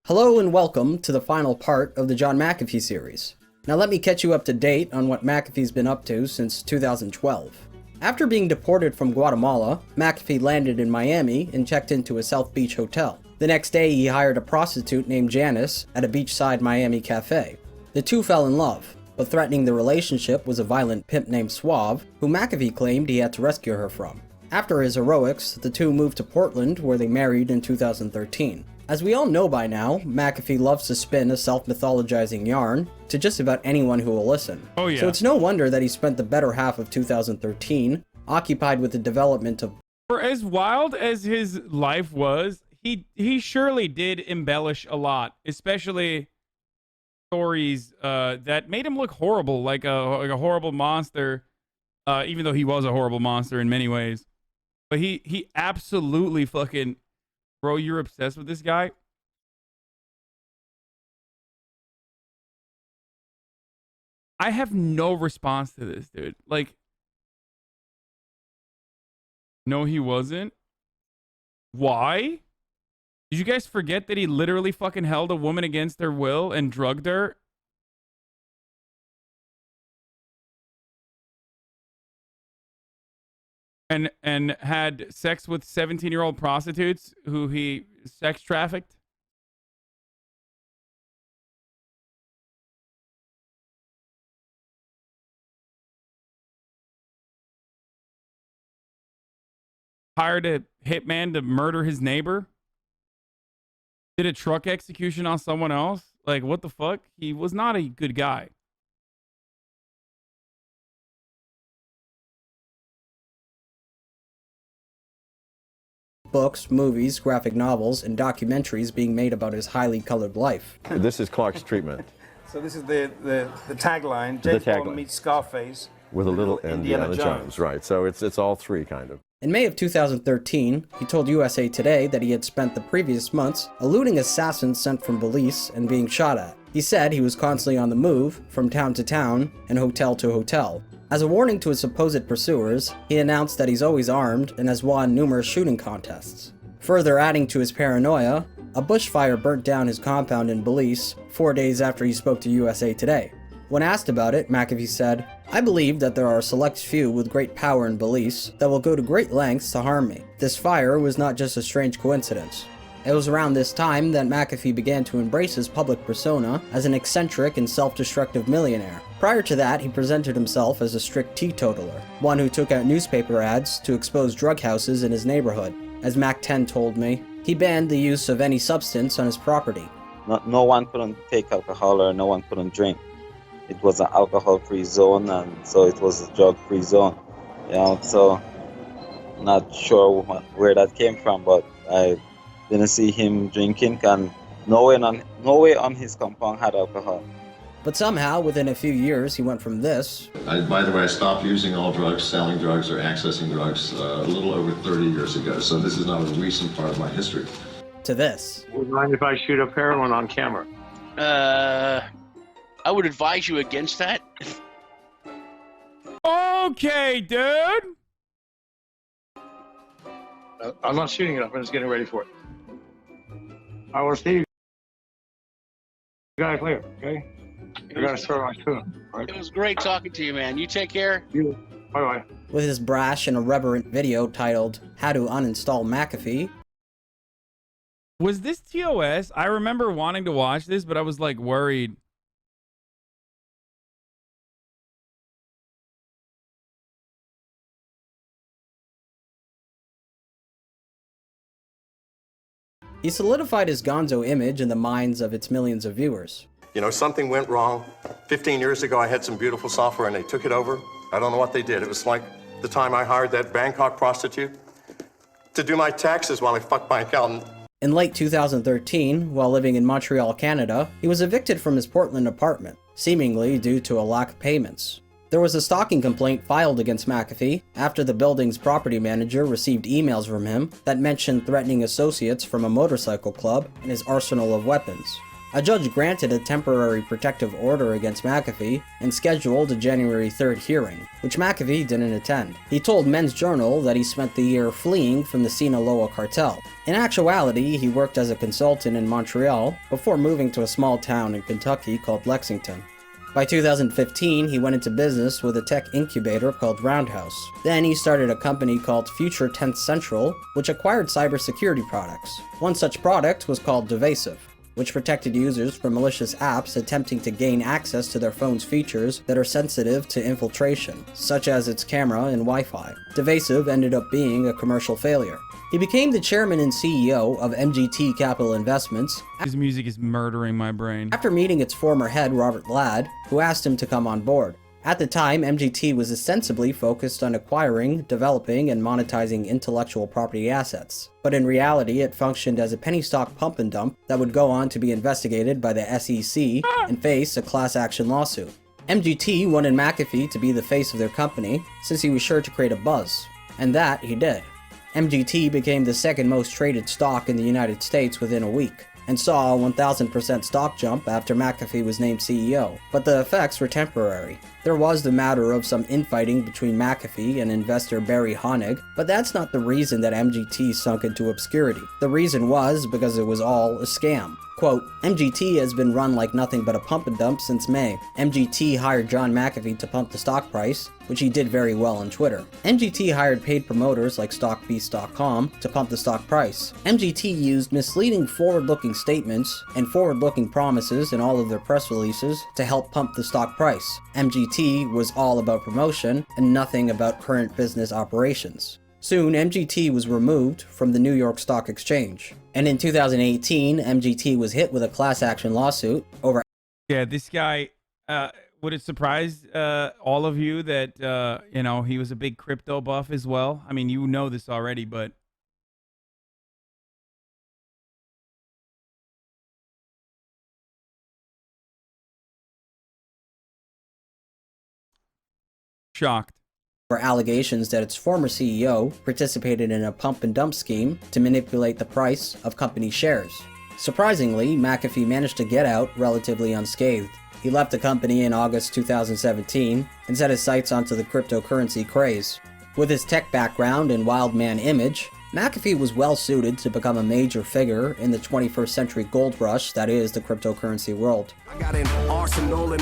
Hello and welcome to the final part of the John McaFee series. Now let me catch you up to date on what McAfee's been up to since 2012. After being deported from Guatemala, McAfee landed in Miami and checked into a South Beach hotel. The next day he hired a prostitute named Janice at a beachside Miami cafe. The two fell in love, but threatening the relationship was a violent pimp named Suave, who McAfee claimed he had to rescue her from. After his heroics, the two moved to Portland where they married in 2013. As we all know by now, McAfee loves to spin a self-mythologizing yarn to just about anyone who will listen. Oh yeah. So it's no wonder that he spent the better half of 2013 occupied with the development of... For as wild as his life was, he surely did embellish a lot, especially stories that made him look horrible, like a horrible monster, even though he was a horrible monster in many ways. But he absolutely fucking... Bro, you're obsessed with this guy? I have no response to this, dude. Like, no, he wasn't. Why? Did you guys forget that he literally fucking held a woman against her will and drugged her? And had sex with 17-year-old prostitutes who he sex trafficked? Hired a hitman to murder his neighbor? Did a truck execution on someone else? Like, what the fuck? He was not a good guy. Books, movies, graphic novels, and documentaries being made about his highly colored life. This is Clark's treatment. So this is the tagline, James Bond meets Scarface. With a little Indiana Jones. Right, so it's all three, kind of. In May of 2013, he told USA Today that he had spent the previous months eluding assassins sent from Belize and being shot at. He said he was constantly on the move, from town to town, and hotel to hotel. As a warning to his supposed pursuers, he announced that he's always armed and has won numerous shooting contests. Further adding to his paranoia, a bushfire burnt down his compound in Belize 4 days after he spoke to USA Today. When asked about it, McAfee said, "I believe that there are a select few with great power in Belize that will go to great lengths to harm me. This fire was not just a strange coincidence." It was around this time that McAfee began to embrace his public persona as an eccentric and self-destructive millionaire. Prior to that, he presented himself as a strict teetotaler, one who took out newspaper ads to expose drug houses in his neighborhood. As Mac 10 told me, he banned the use of any substance on his property. No one couldn't take alcohol or no one couldn't drink. It was an alcohol-free zone, and so it was a drug-free zone. You know, so not sure where that came from, but I didn't see him drinking, and no way on his compound had alcohol. But somehow, within a few years, he went from this... By the way, I stopped using all drugs, selling drugs, or accessing drugs a little over 30 years ago, so this is not a recent part of my history. ...to this. Would you mind if I shoot up heroin on camera? I would advise you against that. Okay, dude. I'm not shooting it up. I'm just getting ready for it. I will see you guys later, okay? I gotta start my tune. Right? It was great talking to you, man. You take care. Bye-bye. With his brash and irreverent video titled, "How to Uninstall McAfee." Was this TOS? I remember wanting to watch this, but I was like worried. He solidified his gonzo image in the minds of its millions of viewers. You know, something went wrong. 15 years ago, I had some beautiful software and they took it over. I don't know what they did. It was like the time I hired that Bangkok prostitute to do my taxes while I fucked my accountant. In late 2013, while living in Montreal, Canada, he was evicted from his Portland apartment, seemingly due to a lack of payments. There was a stalking complaint filed against McAfee after the building's property manager received emails from him that mentioned threatening associates from a motorcycle club and his arsenal of weapons. A judge granted a temporary protective order against McAfee and scheduled a January 3rd hearing, which McAfee didn't attend. He told Men's Journal that he spent the year fleeing from the Sinaloa cartel. In actuality, he worked as a consultant in Montreal before moving to a small town in Kentucky called Lexington. By 2015, he went into business with a tech incubator called Roundhouse. Then he started a company called Future Tenth Central, which acquired cybersecurity products. One such product was called Divasive, which protected users from malicious apps attempting to gain access to their phone's features that are sensitive to infiltration, such as its camera and Wi-Fi. Divasive ended up being a commercial failure. He became the chairman and CEO of MGT Capital Investments. His music is murdering my brain. After meeting its former head, Robert Ladd, who asked him to come on board. At the time, MGT was ostensibly focused on acquiring, developing, and monetizing intellectual property assets. But in reality, it functioned as a penny stock pump and dump that would go on to be investigated by the SEC and face a class action lawsuit. MGT wanted McAfee to be the face of their company, since he was sure to create a buzz. And that he did. MGT became the second most traded stock in the United States within a week, and saw a 1,000% stock jump after McAfee was named CEO, but the effects were temporary. There was the matter of some infighting between McAfee and investor Barry Honig, but that's not the reason that MGT sunk into obscurity. The reason was because it was all a scam. Quote, MGT has been run like nothing but a pump and dump since May. MGT hired John McAfee to pump the stock price, which he did very well on Twitter. MGT hired paid promoters like StockBeast.com to pump the stock price. MGT used misleading forward-looking statements and forward-looking promises in all of their press releases to help pump the stock price. MGT was all about promotion and nothing about current business operations. Soon, MGT was removed from the New York Stock Exchange. And in 2018, MGT was hit with a class action lawsuit over... Yeah, this guy, would it surprise all of you that, you know, he was a big crypto buff as well? I mean, you know this already, but... Shocked. For allegations that its former CEO participated in a pump and dump scheme to manipulate the price of company shares. Surprisingly, McAfee managed to get out relatively unscathed. He left the company in August 2017 and set his sights onto the cryptocurrency craze. With his tech background and wild man image, McAfee was well suited to become a major figure in the 21st century gold rush that is the cryptocurrency world. I got an arsenal, a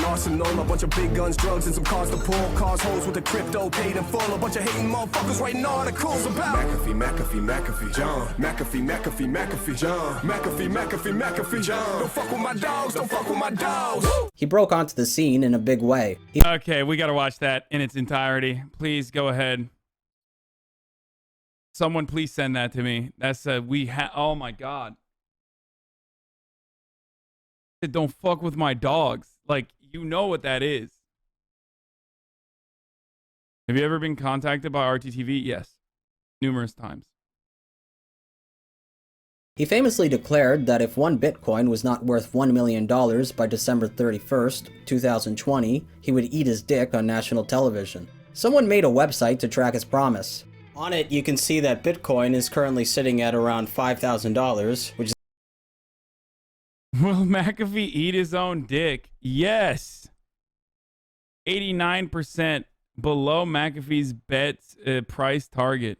bunch of big guns, drugs, and some cars to pull. Cars hoes with the crypto paid in full. A bunch of hating motherfuckers writing articles about McAfee, John. McAfee, John. McAfee, John. Don't fuck with my dogs, don't fuck with my dogs. He broke onto the scene in a big way. Okay, we gotta watch that in its entirety. Please go ahead. Someone please send that to me. That's oh my god. Don't fuck with my dogs. Like, you know what that is. Have you ever been contacted by RTTV? Yes. Numerous times. He famously declared that if one Bitcoin was not worth $1 million by December 31st, 2020, he would eat his dick on national television. Someone made a website to track his promise. On it, you can see that Bitcoin is currently sitting at around $5,000, which is... Will McAfee eat his own dick? Yes. 89% below McAfee's bets price target.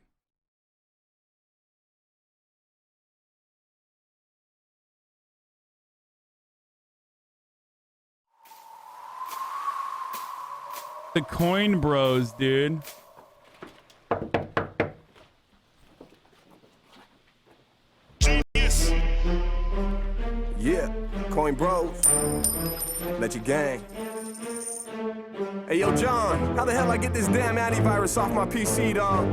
The coin bros, dude. Yeah, coin bros. Let you gang. Hey, yo, John, how the hell I get this damn antivirus off my PC, dog?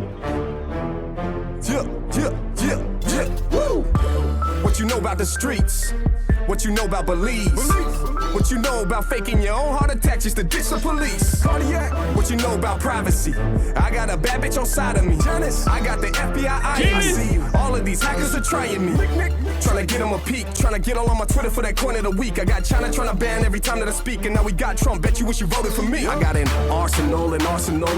Yeah, woo! What you know about the streets? What you know about Belize? What What you know about faking your own heart attack just to ditch the police? Cardiac, what you know about privacy? I got a bad bitch on side of me. Janice, I got the FBI eye. I see you. All of these hackers are trying me. Trying to get them a peek. Trying to get all on my Twitter for that coin of the week. I got China trying to ban every time that I speak. And now we got Trump. Bet you wish you voted for me. I got an arsenal, a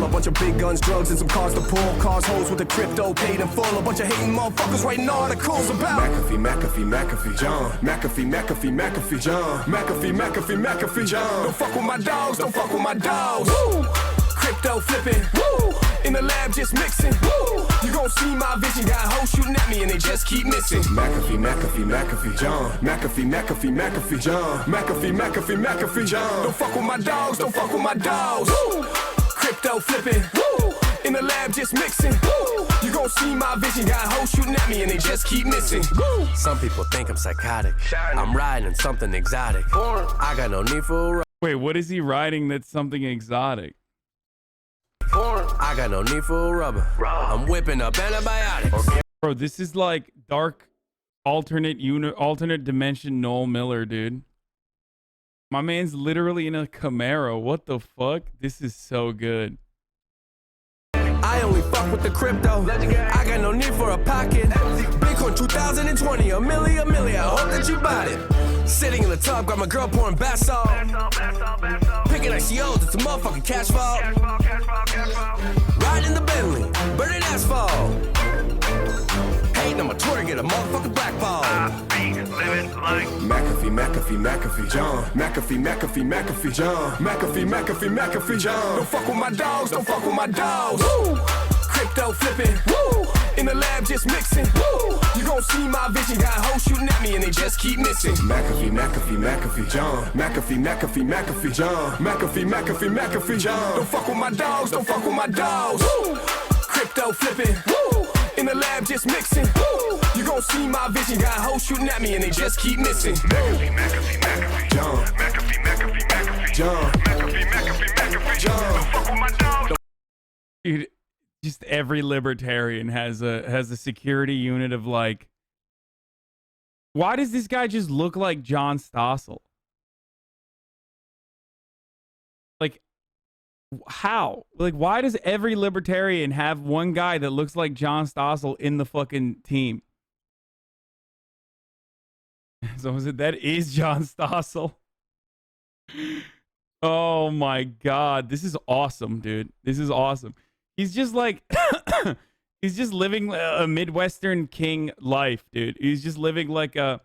bunch of big guns, drugs, and some cars to pull. Cars holes with the crypto paid in full. A bunch of hating motherfuckers writing articles about McAfee, John. McAfee, John. McAfee, John. Don't fuck with my dogs, don't fuck with my dogs. Woo! Crypto flipping, woo! In the lab just mixing, woo! You gon' see my vision, got hoes shooting at me and they just keep missing. McAfee, John. McAfee, John. McAfee, John. Don't fuck with my dogs, don't fuck with my dogs. Woo! Crypto flipping, woo! In the lab just mixing, woo! You gon' see my vision, got hoes shooting at me and they just keep missing. Woo! Some people think I'm psychotic. I'm riding in something exotic. I got no need for a Wait, what is he riding that's something exotic? I got no need for a rubber. I'm whipping up antibiotics. Bro, this is like dark alternate dimension Noel Miller, dude. My man's literally in a Camaro. What the fuck? This is so good. I only fuck with the crypto. I got no need for a pocket. Bitcoin 2020, a million. I hope that you bought it. Sitting in the tub, got my girl pouring bath salt. Picking ICOs, it's a motherfucking cash vault. Riding the Bentley, burning asphalt. Hating on my Twitter, get a motherfucking blackball. McAfee, John. McAfee, John. McAfee, John. Don't fuck with my dogs, don't fuck with my dogs. Woo! Crypto flipping, woo! In the lab just mixing, woo! You gon' see my vision, got hoes shooting at me and they just keep missing. McAfee, John. McAfee, John. McAfee, John. Don't fuck with my dogs, don't fuck with my dogs. Woo! Crypto flipping, woo! In the lab just mixing, woo! You gon' see my vision, got hoes shooting at me and they just keep missing. McAfee, John. McAfee, John. McAfee, John. Don't fuck with my dogs. Dude, just every libertarian has a security unit of like, why does this guy just look like John Stossel? Like, how? Like, why does every libertarian have one guy that looks like John Stossel in the fucking team? So that is John Stossel. Oh my God. This is awesome, dude. This is awesome. He's just like, he's just living a Midwestern king life, dude. He's just living like a,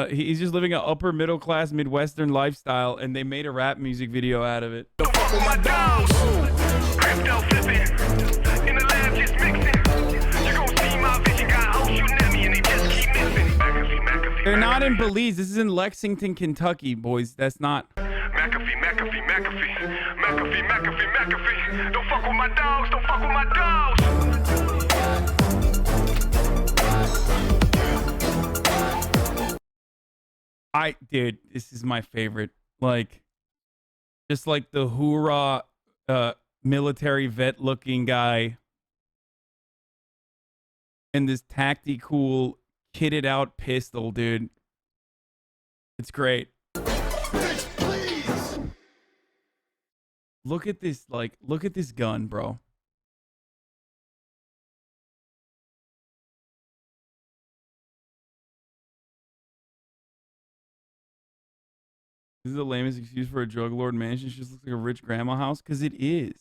he's just living an upper middle class Midwestern lifestyle, and they made a rap music video out of it. Don't fuck with my dogs. Crypto flipping. In the lab just mixing. You gon' see my vision, got hoes shooting at me and they just keep missing. McAfee. They're not in Belize. This is in Lexington, Kentucky, boys. That's not. McAfee. Don't fuck with my dogs, don't fuck with my dogs. Dude, this is my favorite. Like, just like the hoorah military vet looking guy and this tactical kitted out pistol, dude. It's great. Look at this, like, look at this gun, bro. This is the lamest excuse for a drug lord mansion. It just looks like a rich grandma house, because it is.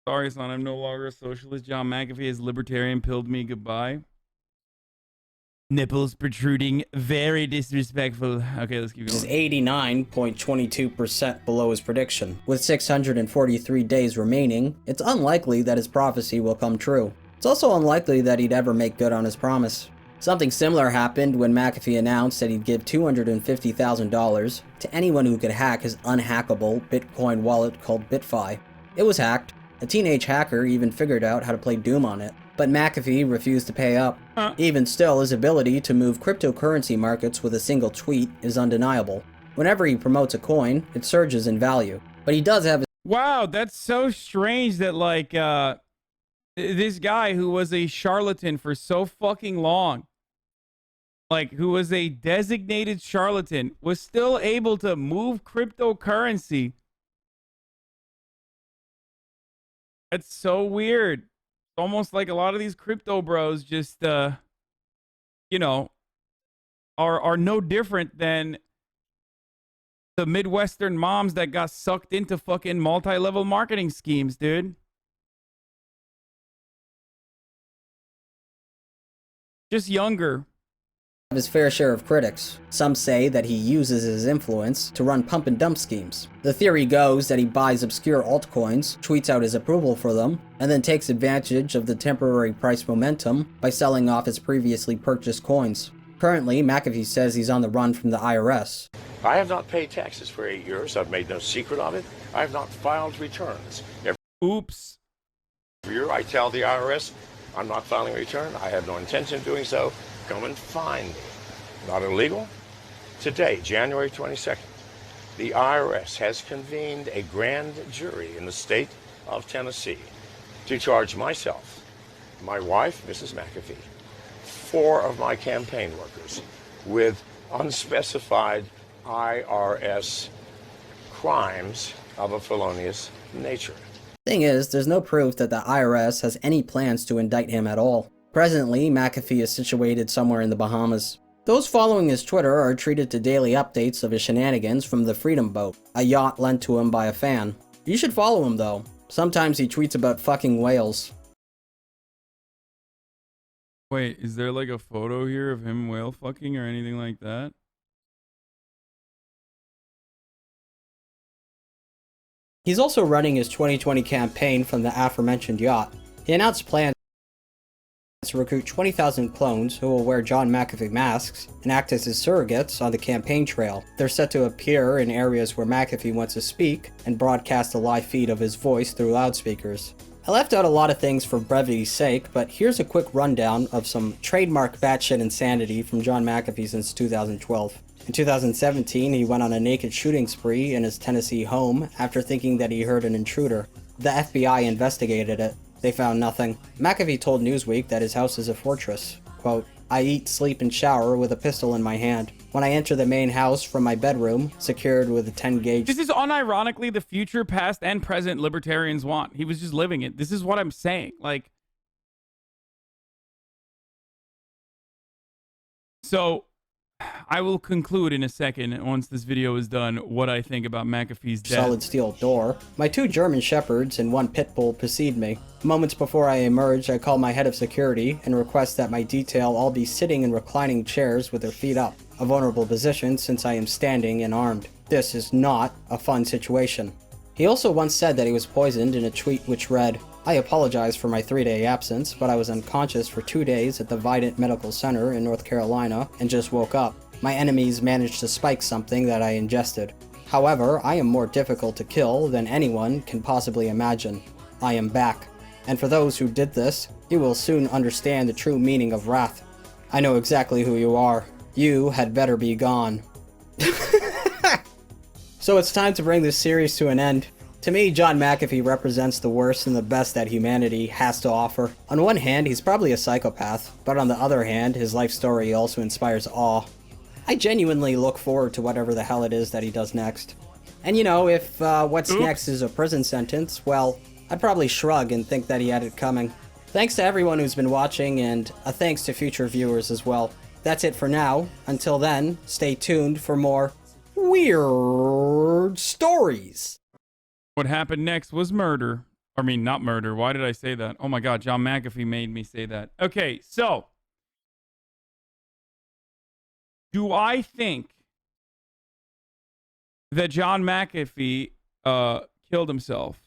Sorry, son, I'm no longer a socialist. John McAfee has libertarian pilled me goodbye. Nipples protruding, very disrespectful. Okay, let's keep going. Is 89.22% below his prediction. With 643 days remaining, it's unlikely that his prophecy will come true. It's also unlikely that he'd ever make good on his promise. Something similar happened when McAfee announced that he'd give $250,000 to anyone who could hack his unhackable Bitcoin wallet called BitFi. It was hacked. A teenage hacker even figured out how to play Doom on it. But McAfee refused to pay up. Even still, his ability to move cryptocurrency markets with a single tweet is undeniable. Whenever he promotes a coin, it surges in value. But he does have... Wow, that's so strange that, like, This guy who was a charlatan for so fucking long, like who was a designated charlatan, was still able to move cryptocurrency. That's so weird. It's almost like a lot of these crypto bros just, you know, are no different than the Midwestern moms that got sucked into fucking multi-level marketing schemes, dude. Just younger. His fair share of critics. Some say that he uses his influence to run pump and dump schemes. The theory goes that he buys obscure altcoins, tweets out his approval for them, and then takes advantage of the temporary price momentum by selling off his previously purchased coins. Currently, McAfee says he's on the run from the IRS. I have not paid taxes for 8 years. I've made no secret of it. I have not filed returns. Oops. Every year I tell the IRS I'm not filing a return. I have no intention of doing so. Come and find me. Not illegal? Today, January 22nd, the IRS has convened a grand jury in the state of Tennessee to charge myself, my wife, Mrs. McAfee, 4 of my campaign workers with unspecified IRS crimes of a felonious nature. Thing is, there's no proof that the IRS has any plans to indict him at all. Presently, McAfee is situated somewhere in the Bahamas. Those following his Twitter are treated to daily updates of his shenanigans from the Freedom Boat, a yacht lent to him by a fan. You should follow him though. Sometimes he tweets about fucking whales. Wait, is there like a photo here of him whale fucking or anything like that? He's also running his 2020 campaign from the aforementioned yacht. He announced plans to recruit 20,000 clones who will wear John McAfee masks and act as his surrogates on the campaign trail. They're set to appear in areas where McAfee wants to speak and broadcast a live feed of his voice through loudspeakers. I left out a lot of things for brevity's sake, but here's a quick rundown of some trademark batshit insanity from John McAfee since 2012. In 2017, he went on a naked shooting spree in his Tennessee home after thinking that he heard an intruder. The FBI investigated it. They found nothing. McAfee told Newsweek that his house is a fortress. Quote, I eat, sleep, and shower with a pistol in my hand. When I enter the main house from my bedroom, secured with a 10-gauge... This is unironically the future, past, and present libertarians want. He was just living it. This is what I'm saying. Like... So... I will conclude in a second, once this video is done, what I think about McAfee's death. Solid steel door. My 2 German shepherds and 1 pit bull precede me. Moments before I emerge, I call my head of security and request that my detail all be sitting in reclining chairs with their feet up, a vulnerable position since I am standing and armed. This is not a fun situation. He also once said that he was poisoned in a tweet which read, I apologize for my 3-day absence, but I was unconscious for 2 days at the Vidant Medical Center in North Carolina and just woke up. My enemies managed to spike something that I ingested. However, I am more difficult to kill than anyone can possibly imagine. I am back. And for those who did this, you will soon understand the true meaning of wrath. I know exactly who you are. You had better be gone. So it's time to bring this series to an end. To me, John McAfee represents the worst and the best that humanity has to offer. On one hand, he's probably a psychopath, but on the other hand, his life story also inspires awe. I genuinely look forward to whatever the hell it is that he does next. And you know, if what's next is a prison sentence, well, I'd probably shrug and think that he had it coming. Thanks to everyone who's been watching, and a thanks to future viewers as well. That's it for now. Until then, stay tuned for more weird stories. What happened next was murder. I mean, not murder. Why did I say that? Oh my God, John McAfee made me say that. Okay, so... do I think that John McAfee killed himself?